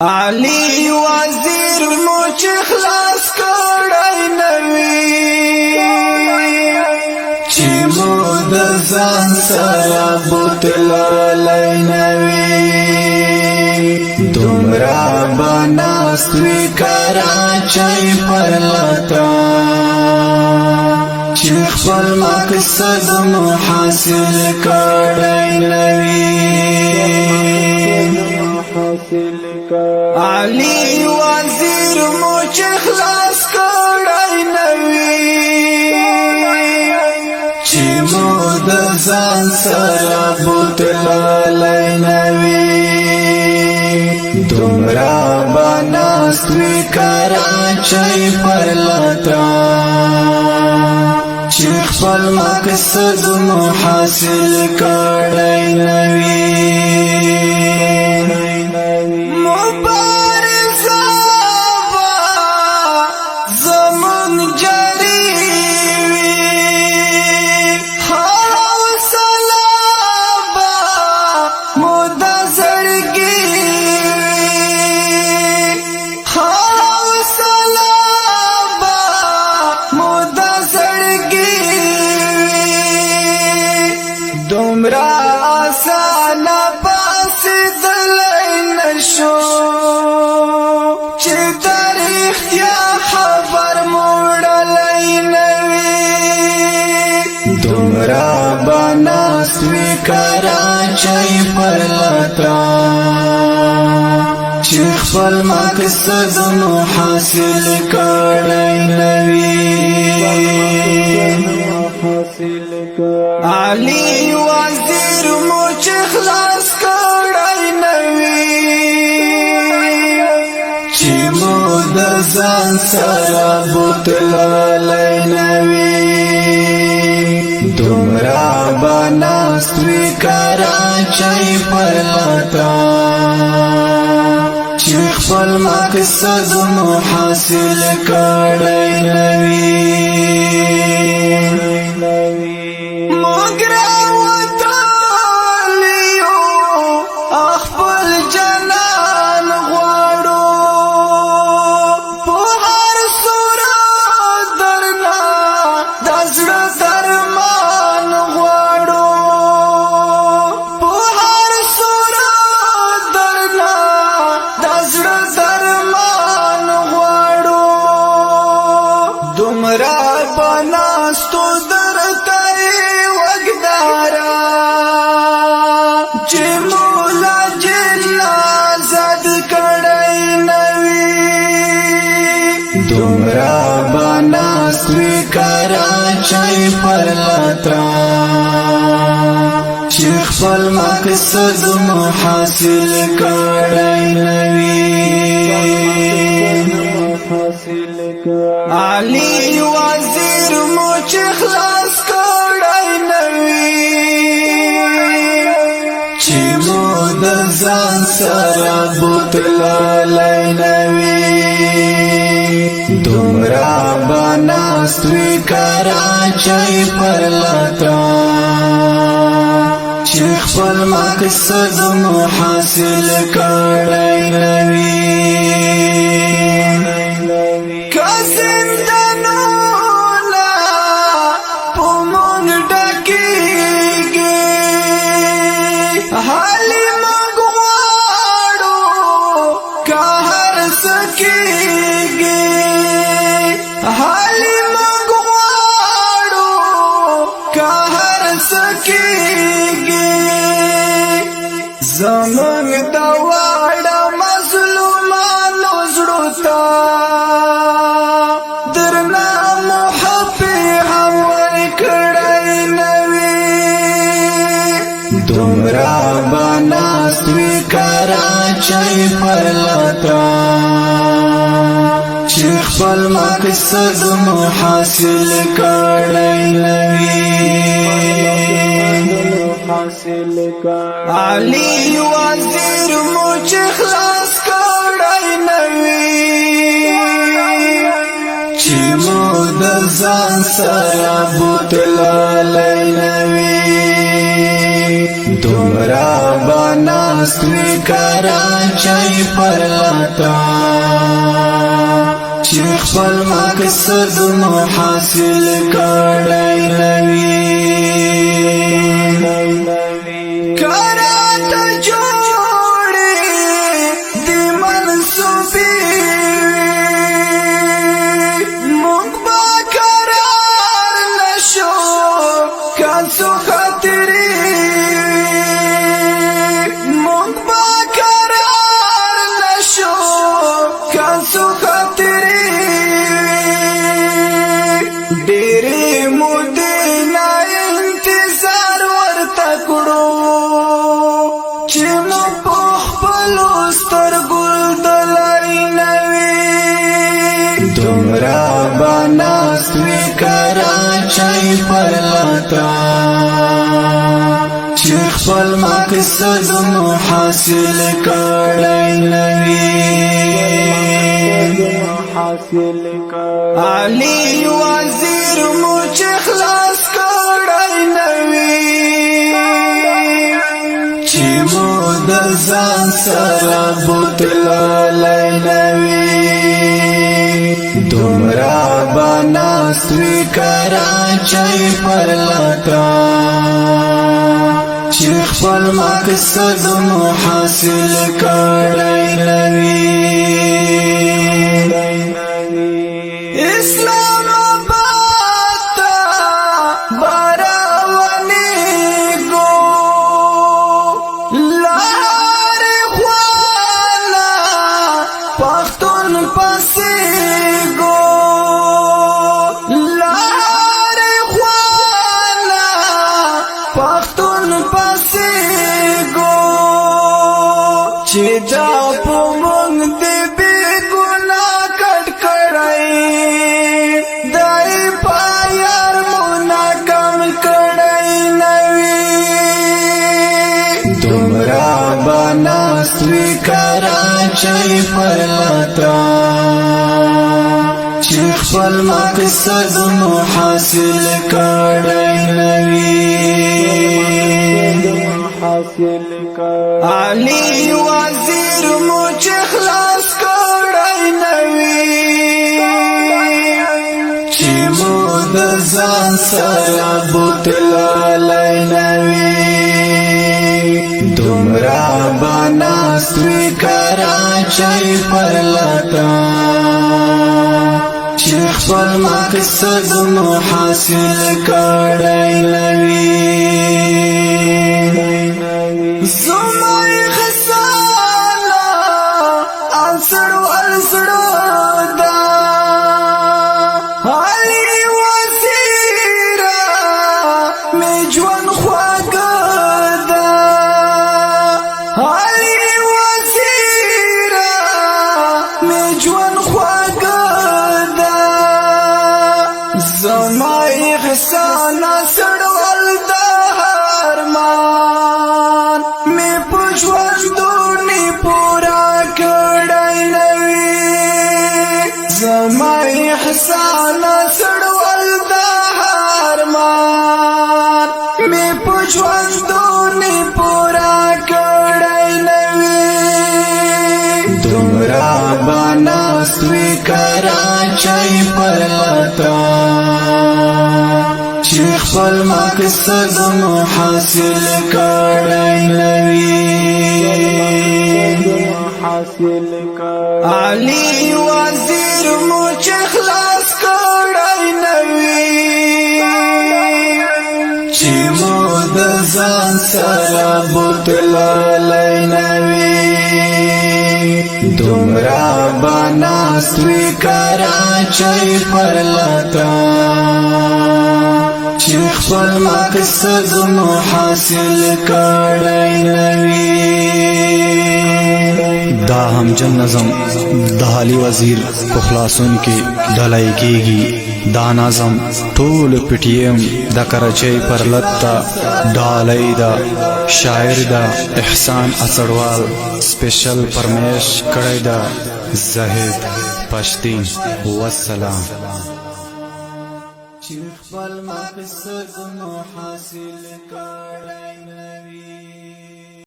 علی وزیر مو چې خلاص کړای نوی چې مو د ځان سره بوتلای نوی دومره بناستوي کراچۍ پر لتا چې خپل مقصد مو حاصل کړای نوی علی وزیر مو چې خلاص کړای نوی چې مو د ځان سره بوتلای نوی دومره بناستوي کراچۍ پر لتا چې خپل مقصد مو حاصل کړای نوی دومره آسانه پاسې دلای نشو چې در اختیا خبر موړلای نوی دومره بناستوي کراچۍ پر لتا چې خپل مقصد مو حاصل کړای نوی علی وزیر مو چې خلاص کړای نوی چې مو د ځان سره بوتلای نوی دومره بناستوي کراچۍ پر لتا چې خپل مقصد مو حاصل کړای نوی بناستو درتای وګدارا چې مولا جل زد کړای نوی دومره بناستوي کراچۍ پر لتا چې خپل مقصد مو حاصل کړای نوی علی وزیر مو چې خلاص کړای نوی چې مو د ځان سره بوتلای نوی دومره بناستوي کراچۍ پر لتا چې خپل مقصد مو حاصل کړای نوی حالی مغواړو کار سکیږي حالی مغواړو کار سکیږي زمون د واړه مظلومانو زړه تا درنا محبي هم ورکړای نوی دومره بناستوي کراچۍ پر لتا چې خپل مقصد مو حاصل کړای نوی علی وزیر مو چې خلاص کړای نوی چې مو د ځان سره بوتلای نوی دومرا بناستوی کراچۍ پر لتا چې خپل مقصد مو حاصل کړی نوي کراته جوړې د منصوبې موږ به قرار نشو کانسو خاطرې موږ به قرار نشو کانسو خاطرې ډېرې مودې نه انتظار ورته کړو چې مو په خپلو سترګو دلارې نه وي دومره به ناست وي کراچۍ پر لتا چې خپل مقصد مو حاصل کړی نه وي علي وزیر مو چې خلاص کړی نه وي چې مو د ځان سره بوتللی نه وي دومره به ناست وي کراچۍ پر لتا چې خپل مقصد مو حاصل کړی نه وي اسلام آباد ته به راونیږو له هرې خوا نه پښتون پسې ګو له هرې خوا نه پښتون پسې ګو چې دا په موږ د بې ګناه کټ کړی دای په یار مو ناکام کړی نه وي دومره به ناست وي کراچۍ پر لتا چې خپل مقصد مو حاصل کړی نه وي علي وزیر مو چې خلاص کړی نه وي چې مو د ځان سره بوتللی نه وي دومره به ناست وي کراچۍ پر لتا چې خپل مقصد مو حاصل کړی نه وي زمای خساله انسړو انسړو دا علي وزیر می ژوند خواږه ده علي وزیر می ژوند خواږه ده زمای خساله سړول د ارمان می په ژوندونې پوره کړی نه وي زما احسانه سړول د ارمان می په ژوندونې پوره کړی نه وي دومره به ناست وي کراچۍ پر لتا چې خپل مقصد مو حاصل کړی نه وي علي وزیر مو چې خلاص کړی نه وي چې مو د ځان سره بوتللی نه وي دومره به ناست وي کراچۍ پر لتا چې خپل مقصد مو حاصل کړی نه وي دا همجن نظم د علي وزیر کو خلاصون کې ډلای کېږي دا نظم ټول پټیم د کراچۍ پر لتا ډالۍ دا شاعر دا احسان اڅړوال سپیشل پرمیش کړی دا زاهد پښتين والسلام چې خپل مقصد مو حاصل کړی نه وي